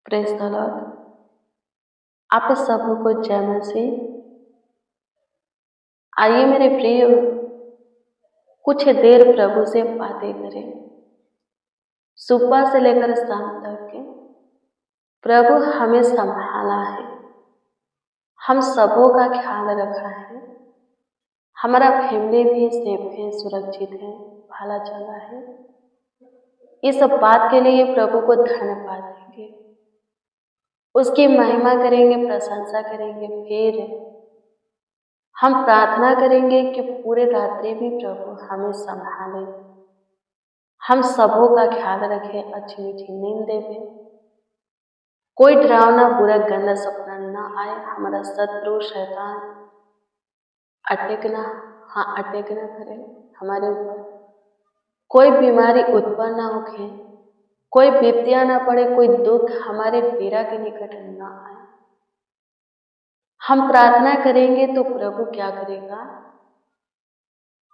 Praise the Lord. आप सबको जय मसीह। आइए मेरे प्रिय, कुछ देर प्रभु से बातें करें। सुबह से लेकर शाम तक के प्रभु हमें संभाला है, हम सबों का ख्याल रखा है। हमारा फैमिली भी सेफ है, सुरक्षित है, भला चला है। इस बात के लिए प्रभु को धन्यवाद देंगे, उसकी महिमा करेंगे, प्रशंसा करेंगे। फिर हम प्रार्थना करेंगे कि पूरे रात्रि भी प्रभु हमें संभाले, हम सबों का ख्याल रखे, अच्छी मीठी नींद देवे, कोई डरावना बुरा गंदा सपना ना आए, हमारा शत्रु शैतान अटैक ना करे हमारे ऊपर, कोई बीमारी उत्पन्न ना होके, कोई विपत्तियां ना पड़े, कोई दुख हमारे डेरा के निकट ना आए। हम प्रार्थना करेंगे तो प्रभु क्या करेगा?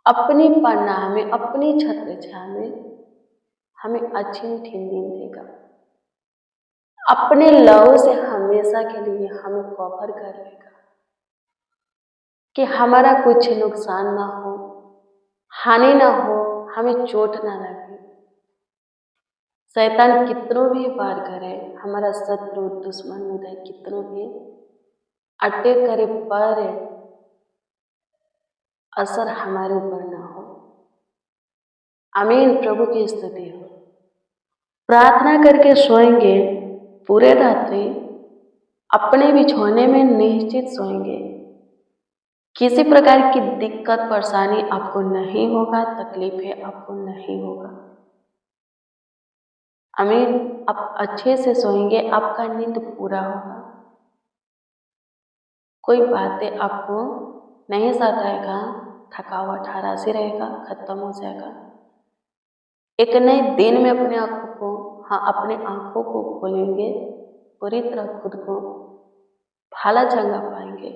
अपनी पनाह में, अपनी छत्र छाया में हमें अच्छी मीठी नींद देगा। अपने लहू से हमेशा के लिए हमें कवर कर लेगा कि हमारा कुछ नुकसान ना हो, हानि ना हो, हमें चोट ना लगे। शैतान कितनों भी वार करे, हमारा शत्रु दुश्मन उदय कितनों भी अटैक करे, पर असर हमारे ऊपर ना हो। आमीन। प्रभु की स्तुति हो। प्रार्थना करके सोएंगे, पूरे रात्रि अपने बिछौने में निश्चित सोएंगे। किसी प्रकार की दिक्कत परेशानी आपको नहीं होगा, तकलीफें आपको नहीं होगा। आमीन। आप अच्छे से सोएंगे, आपका नींद पूरा होगा, कोई बातें आपको नहीं सताएगा, थकावट हरासी रहेगा, खत्म हो जाएगा। एक नए दिन में अपने आंखों को खोलेंगे, पूरी तरह खुद को भला चंगा पाएंगे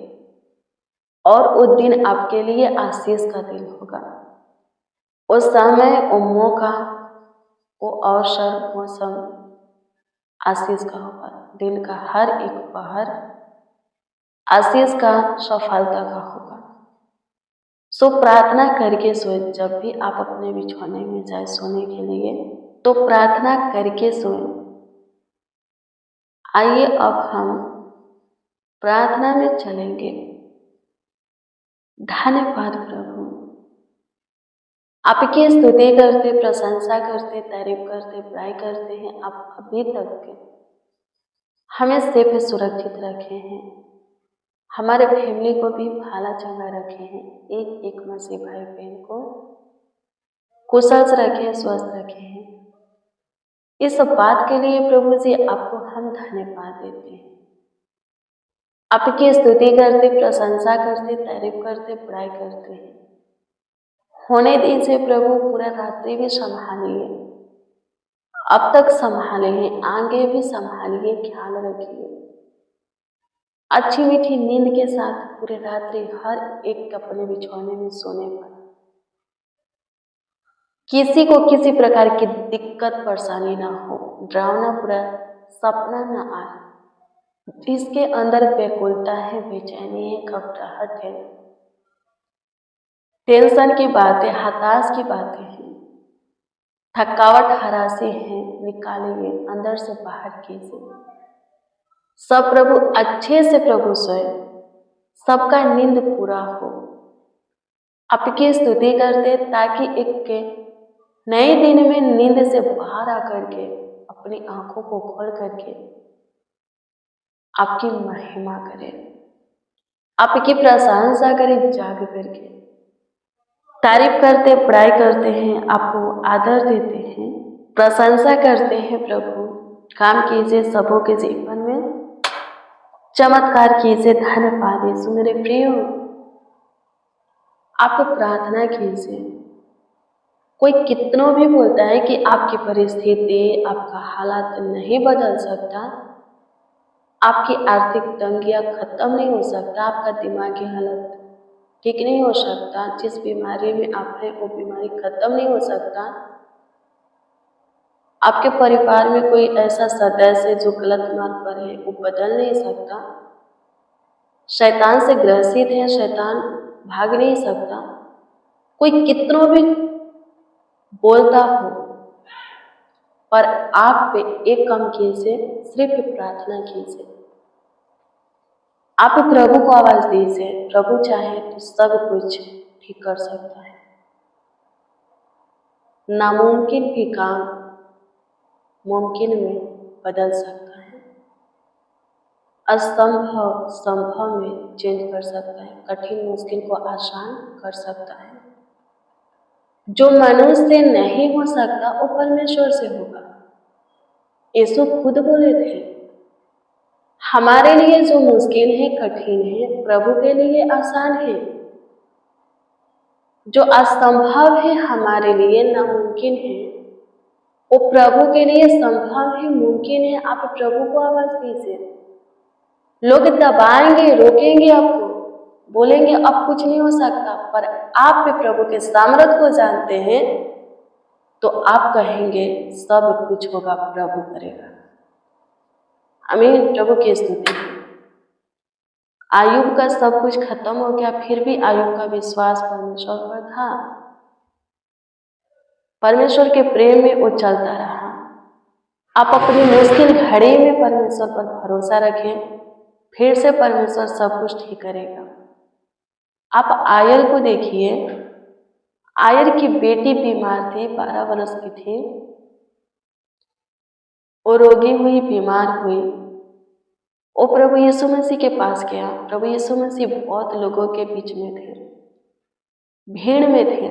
और वो दिन आपके लिए आशीष का दिन होगा। उस समय, वो मौका, वो अवसर, मौसम आशीष का होगा। दिन का हर एक पहर आशीष का, सफलता का होगा। सो प्रार्थना करके सोए। जब भी आप अपने बिछौने में जाए सोने के लिए तो प्रार्थना करके सोए। आइए अब हम प्रार्थना में चलेंगे। धन्यवाद प्रभु, आपकी स्तुति करते, प्रशंसा करते, तारीफ करते, बड़ाई करते हैं। आप अभी तक हमें सेफ सुरक्षित रखे हैं, हमारे फैमिली को भी भला चंगा रखे हैं, एक एक मसीह भाई बहन को कुशल से रखे, स्वस्थ रखे हैं। इस बात के लिए प्रभु जी आपको हम धन्यवाद देते हैं। आपकी स्तुति करते, प्रशंसा करते, तारीफ करते, बड़ाई करते हैं। होने दीजिए प्रभु, पूरा रात्रि भी संभालिए, अब तक संभाले हैं, आगे भी संभालिए, ख्याल रखिए। अच्छी मीठी नींद के साथ पूरे रात्रि हर एक अपने बिछौने में सोने पर किसी को किसी प्रकार की दिक्कत परेशानी ना हो, डरावना बुरा सपना ना आए। जिसके अंदर व्याकुलता है, बेचैनी है, घबराहट है, टेंशन की बातें, हताश की बातें हैं, थकावट हरासी है, निकालिए, अंदर से बाहर कीजिए। सब प्रभु अच्छे से प्रभु सोए, सबका नींद पूरा हो। आपकी स्तुति करते ताकि एक नए दिन में नींद से बाहर आकर के अपनी आंखों को खोल करके आपकी महिमा करें, आपकी प्रशंसा करें, जाग करके तारीफ करते, बड़ाई करते हैं, आपको आदर देते हैं, प्रशंसा करते हैं। प्रभु काम कीजिए, सबों के जीवन में चमत्कार कीजिए। धन्यवाद यीशु। मेरे प्रिय, आप प्रार्थना कीजिए। कोई कितनों भी बोलता है कि आपकी परिस्थिति, आपका हालात नहीं बदल सकता, आपकी आर्थिक तंगियां खत्म नहीं हो सकता, आपका दिमागी हालत ठीक नहीं हो सकता, जिस बीमारी में आप हैं वो बीमारी खत्म नहीं हो सकता। आपके परिवार में कोई ऐसा सदस्य जो गलत मार्ग पर है, वो बदल नहीं सकता, शैतान से ग्रसित है, शैतान भाग नहीं सकता। कोई कितनों भी बोलता हो, पर आप पे एक काम कीजिए, सिर्फ प्रार्थना कीजिए। आप प्रभु को आवाज दीजिए, प्रभु चाहे तो सब कुछ ठीक कर सकता है। नामुमकिन भी काम मुमकिन में बदल सकता है, असंभव संभव में चेंज कर सकता है, कठिन मुश्किल को आसान कर सकता है। जो मनुष्य से नहीं हो सकता वो परमेश्वर से होगा। यीशु खुद बोले थे, हमारे लिए जो मुश्किल है, कठिन है, प्रभु के लिए आसान है। जो असंभव है हमारे लिए नामुमकिन है, वो प्रभु के लिए संभव है, मुमकिन है। आप प्रभु को आवाज दीजिए। लोग दबाएंगे, रोकेंगे आपको, बोलेंगे अब कुछ नहीं हो सकता, पर आप भी प्रभु के सामर्थ को जानते हैं तो आप कहेंगे सब कुछ होगा, प्रभु करेगा। आमीन। प्रभु की स्तुति। आयुब का सब कुछ खत्म हो गया, फिर भी आयुब का विश्वास परमेश्वर पर था। परमेश्वर के प्रेम में वो चलता रहा। आप अपनी मुश्किल घड़ी में परमेश्वर पर भरोसा रखें, फिर से परमेश्वर सब कुछ ठीक करेगा। आप आयर को देखिए, आयर की बेटी बीमार थी, 12 वर्ष की थी, वो रोगी हुई, बीमार हुई। वो प्रभु यीशु मसीह के पास गया। प्रभु यीशु मसीह बहुत लोगों के बीच में थे, भीड़ में थे।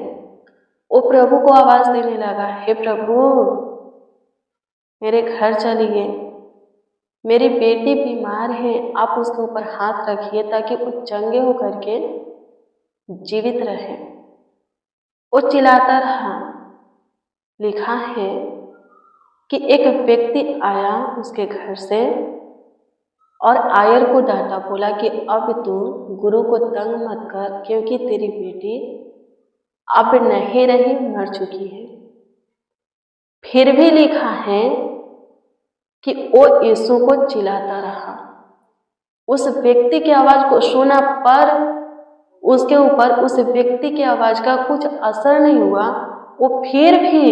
वो प्रभु को आवाज देने लगा, हे प्रभु, मेरे घर चलिए, मेरी बेटी बीमार है, आप उसके ऊपर हाथ रखिए ताकि वो चंगे होकर के जीवित रहे। वो चिल्लाता रहा। लिखा है कि एक व्यक्ति आया उसके घर से और आयर को डांटा, बोला कि अब तू गुरु को तंग मत कर, क्योंकि तेरी बेटी अब नहीं रही, मर चुकी है। फिर भी लिखा है कि वो यीशु को चिल्लाता रहा। उस व्यक्ति की आवाज को सुना, पर उसके ऊपर उस व्यक्ति की आवाज का कुछ असर नहीं हुआ। वो फिर भी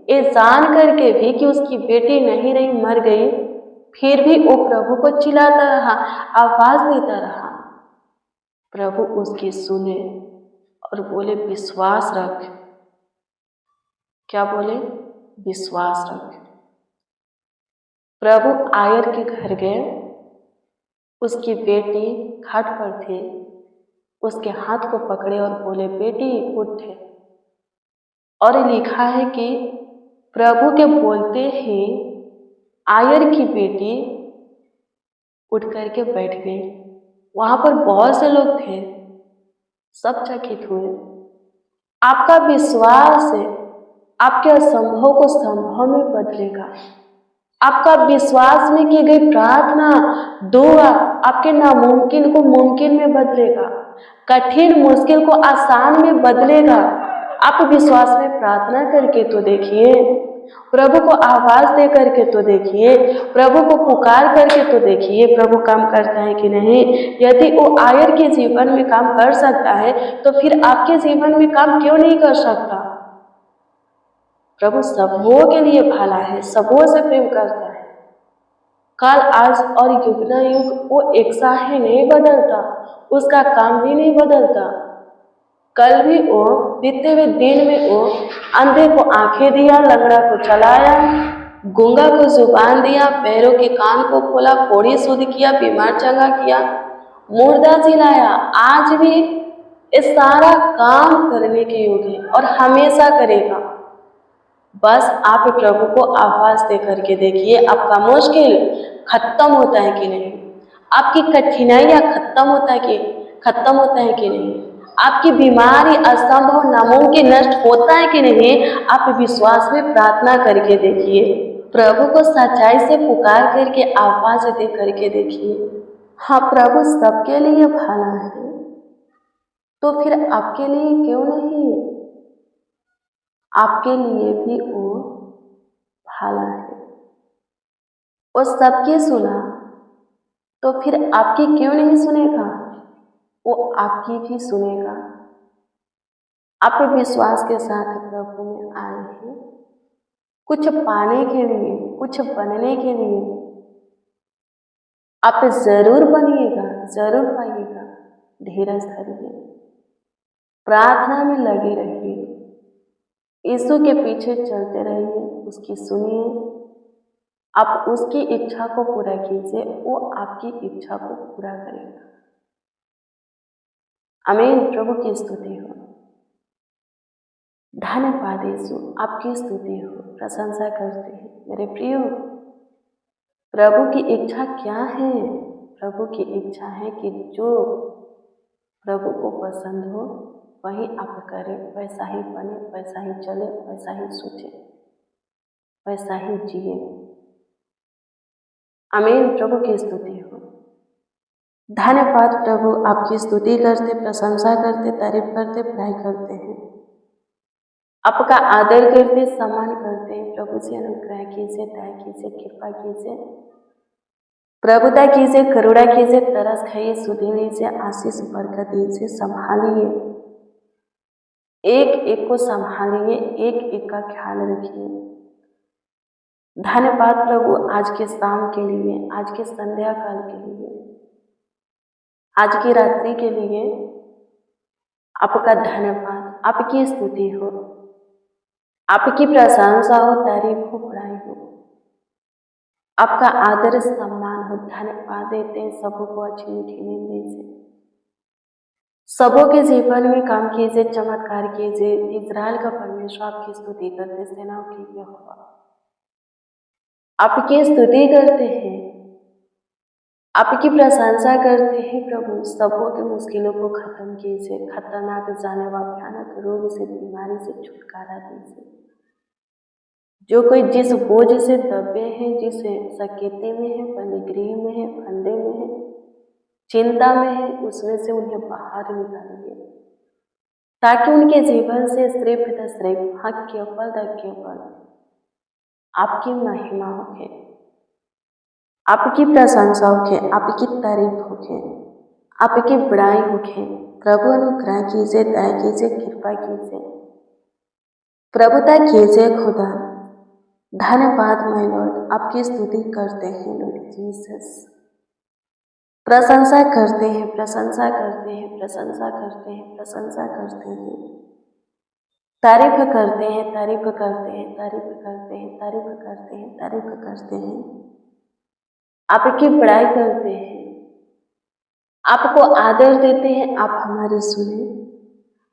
ये जान करके भी कि उसकी बेटी नहीं रही, मर गई, फिर भी वो प्रभु को चिल्लाता रहा, आवाज देता रहा। प्रभु उसकी सुने और बोले, विश्वास रख। क्या बोले? विश्वास रख। प्रभु आयर के घर गए, उसकी बेटी खाट पर थी, उसके हाथ को पकड़े और बोले, बेटी उठ। और लिखा है कि प्रभु के बोलते ही आयर की बेटी उठ करके बैठ गई। वहां पर बहुत से लोग थे, सब चकित हुए। आपका विश्वास आपके असंभव को संभव में बदलेगा। आपका विश्वास में की गई प्रार्थना, दुआ आपके नामुमकिन को मुमकिन में बदलेगा, कठिन मुश्किल को आसान में बदलेगा। आप विश्वास में प्रार्थना करके तो देखिए, प्रभु को आवाज दे करके तो देखिए, प्रभु को पुकार करके तो देखिए, प्रभु काम करता है कि नहीं। यदि वो आयर के जीवन में काम कर सकता है तो फिर आपके जीवन में काम क्यों नहीं कर सकता। प्रभु सबों के लिए भला है, सबों से प्रेम करता है। कल, आज और युग ना युग वो एक सा ही नहीं बदलता, उसका काम भी नहीं बदलता। कल भी वो बीते हुए दिन में वो अंधे को आंखें दिया, लंगड़ा को चलाया, गूंगा को जुबान दिया, पैरों के कान को खोला, कोढ़ी शुद्ध किया, बीमार चंगा किया, मुर्दा जिलाया। आज भी इस सारा काम करने के योग्य है और हमेशा करेगा। बस आप प्रभु को आवाज दे करके देखिए, आपका मुश्किल खत्म होता है कि नहीं, आपकी कठिनाइयां खत्म होता है कि नहीं, आपकी बीमारी असंभव नामुमकिन नष्ट होता है कि नहीं। आप विश्वास में प्रार्थना करके देखिए, प्रभु को सच्चाई से पुकार करके आवाज दे करके देखिए। हाँ, प्रभु सबके लिए भला है, तो फिर आपके लिए क्यों नहीं, आपके लिए भी वो ख्याल है। वो सबकी सुना तो फिर आपकी क्यों नहीं सुनेगा? वो आपकी भी सुनेगा। आप विश्वास के साथ प्रभु में आए हैं, कुछ पाने के लिए, कुछ बनने के लिए। आप जरूर बनिएगा, जरूर पाइएगा। धीरज धरिए, प्रार्थना में लगे रहिए, यीशु के पीछे चलते रहिए, उसकी सुनिए, आप उसकी इच्छा को पूरा कीजिए, वो आपकी इच्छा को पूरा करेगा। आमीन। प्रभु की स्तुति हो। धन्यवाद यीशु, आपकी स्तुति हो, प्रशंसा करते हैं। मेरे प्रियो, प्रभु की इच्छा क्या है? प्रभु की इच्छा है कि जो प्रभु को पसंद हो वही आप करें, वैसा ही बने, वैसा ही चले, वैसा ही सोचे, वैसा ही जिए। आमीन। प्रभु की स्तुति हो। धन्यवाद प्रभु, आपकी स्तुति करते, प्रशंसा करते, तारीफ करते, बड़ाई करते हैं, आपका आदर करते, सम्मान करते हैं। प्रभु से अनुग्रह कीजिए, दया कीजिए, कृपा कीजिए, प्रभुता कीजिए, करुणा कीजिए, तरस खाइए, सुधि लीजिए, आशीष बरकत दीजिए, संभालिए, एक एक को संभालिए, एक एक का ख्याल रखिए। धन्यवाद प्रभु, आज के शाम के लिए, आज के संध्या काल के लिए, आज की रात्रि के लिए आपका धन्यवाद, आपकी स्तुति हो, आपकी प्रशंसा हो, तारीफ हो, बड़ाई हो, आपका आदर सम्मान हो। धन्यवाद देते हैं। सबको अच्छी मीठी नींद दीजिए, सबों के जीवन में काम कीजिए, चमत्कार कीजिए। इजराइल का परमेश्वर आपकी स्तुति करते, सेनाओं की यहोवा आपकी स्तुति करते हैं, आपकी प्रशंसा करते हैं। प्रभु सबों के मुश्किलों को खत्म कीजिए, खतरनाक जानलेवा भयानक रोग से, बीमारी से छुटकारा दीजिए। जो कोई जिस बोझ से दबे हैं, जिस सकेते में है, बंदीगृह में है, फंदे में है, चिंता में है, उसमें से उन्हें बाहर निकालिए, ताकि उनके जीवन से सिर्फ हक केवल आपकी महिमा होके, आपकी प्रशंसा होके, आपकी तारीफ होके, आपकी बड़ाई होके। प्रभु अनुग्रह कीजिए, दया कीजिए, कृपा कीजिए, प्रभुता कीजिए खुदा। धन्यवाद माय लॉर्ड, आपकी स्तुति करते हैं लॉर्ड जीसस, प्रशंसा करते हैं, प्रशंसा करते हैं, प्रशंसा करते हैं, प्रशंसा करते हैं, तारीफ करते हैं, तारीफ करते हैं, तारीफ करते हैं, तारीफ करते हैं, तारीफ करते हैं, आपकी बड़ाई करते हैं, आपको आदर देते हैं। आप हमारी सुने,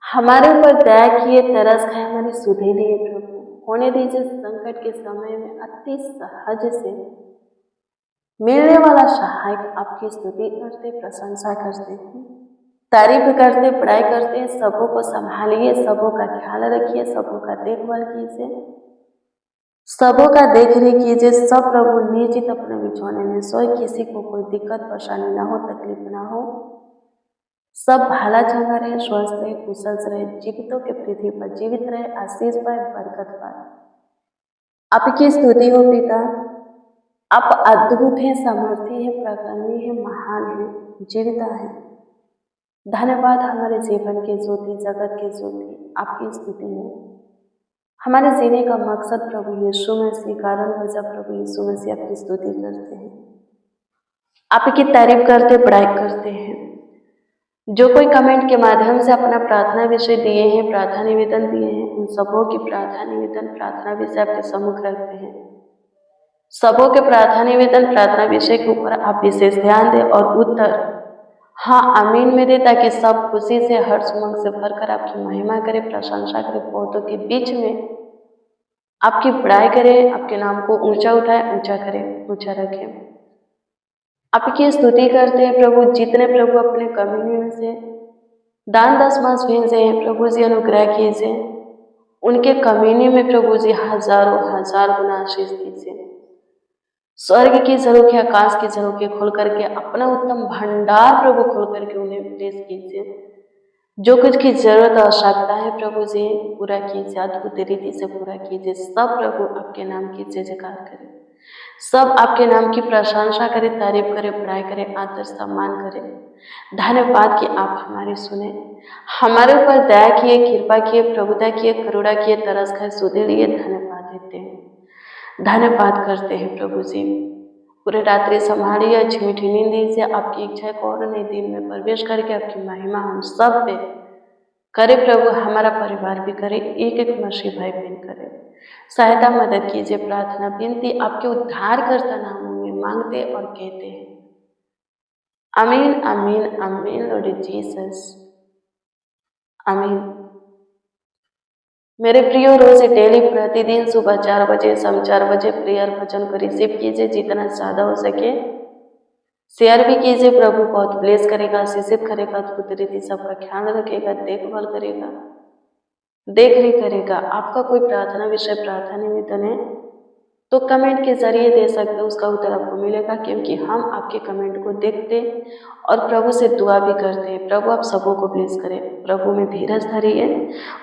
हमारे ऊपर दया किए, तरस खाए, हमारी सुधे लिए। प्रभु होने दीजिए संकट के समय में अति सहज से मिलने वाला सहायक। आपकी स्तुति करते, प्रशंसा करते हैं, तारीफ करते, पढ़ाई करते, सबों को संभालिए, सबों का ख्याल रखिए, सबों का देखभाल कीजिए, सबों का देख रेख कीजिए। सब प्रभु निश्चित अपने बिछौने में सोए, किसी को कोई दिक्कत परेशानी ना हो, तकलीफ ना हो, सब भला चंगा रहे, स्वस्थ रहे, कुशल रहे, जीवितों के पृथ्वी पर जीवित रहे, आशीष पाए, बरकत पाए। आपकी स्तुति हो पिता, आप अद्भुत हैं, समर्थी हैं, प्रकरणीय हैं, महान हैं, जीविता है। धन्यवाद हमारे जीवन के ज्योति, जगत के ज्योति, आपकी स्तुति है। हमारे जीने का मकसद प्रभु यीशु मसीह, कारण वजह प्रभु यीशु मसीह आपकी स्तुति करते हैं, आपकी तारीफ करते, बड़ाई करते हैं। जो कोई कमेंट के माध्यम से अपना प्रार्थना विषय दिए हैं, प्रार्थना निवेदन दिए हैं, उन सबों की प्रार्थना निवेदन, प्रार्थना विषय आपके सम्मुख रखते हैं। सबों के प्रार्थना निवेदन, प्रार्थना विषय के ऊपर आप विशेष ध्यान दें और उत्तर हाँ आमीन में दे, ताकि सब खुशी से, हर्ष उमंग से भरकर आपकी महिमा करे, प्रशंसा करे, बहुतों के बीच में आपकी बड़ाई करे, आपके नाम को ऊंचा उठाए, ऊंचा करे, ऊंचा रखे। आपकी स्तुति करते हैं प्रभु। जितने प्रभु अपने कमीने में से दान दशमांश भेजे हैं, प्रभु जी अनुग्रह कीजिए, उनके कमीने में प्रभु जी हजारों हजार गुना आशीष दीजिए। स्वर्ग की झरोखे, आकाश की झरोखे खोल करके अपना उत्तम भंडार प्रभु खोल करके उन्हें पेश कीजिए। जो कुछ की जरूरत आवश्यकता है प्रभु जी पूरा कीजिए, अद्भुत रीति से पूरा कीजिए। सब प्रभु आपके नाम की जय जयकार करें, सब आपके नाम की प्रशंसा करें, तारीफ करें, बड़ाई करें, आदर सम्मान करें। धन्यवाद कि आप हमारी सुने, हमारे ऊपर दया किए, कृपा किए, प्रभुता किए, करुणा किए, तरस खाए, सुधे लिए। धन्यवाद देते हैं, धन्यवाद करते हैं प्रभु जी। पूरे रात्रि संभालिए, अच्छी मीठी नींद दीजिए। आपकी इच्छा है और नए दिन में प्रवेश करके आपकी महिमा हम सब पे करे प्रभु, हमारा परिवार भी करे, एक एक मसीह भाई बहन करे। सहायता मदद कीजिए, प्रार्थना विनती आपके उद्धार करता नामों में मांगते और कहते हैं, आमीन आमीन आमीन। लॉर्ड जीसस, आमीन। मेरे प्रियो, रोज डेली प्रतिदिन सुबह 4 बजे, शाम 4 बजे प्रेयर भजन को रिसीव कीजिए, जितना ज़्यादा हो सके शेयर भी कीजिए। प्रभु बहुत ब्लेस करेगा, आशीषित करेगा, अद्भुत रीति सबका ख्याल रखेगा, देखभाल करेगा, देख रेख करेगा। आपका कोई प्रार्थना विषय, प्रार्थना निवेदन है तो कमेंट के जरिए दे सकते हो, उसका उत्तर आपको मिलेगा, क्योंकि हम आपके कमेंट को देखते और प्रभु से दुआ भी करते हैं। प्रभु आप सबों को ब्लेस करें, प्रभु में धीरज धरिए।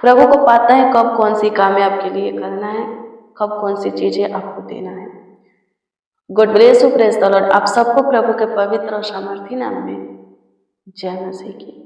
प्रभु को पता है कब कौन सी कामें आपके लिए करना है, कब कौन सी चीजें आपको देना है। God bless you, praise the Lord. आप सबको प्रभु के पवित्र और सामर्थी नाम में जय मसीह की।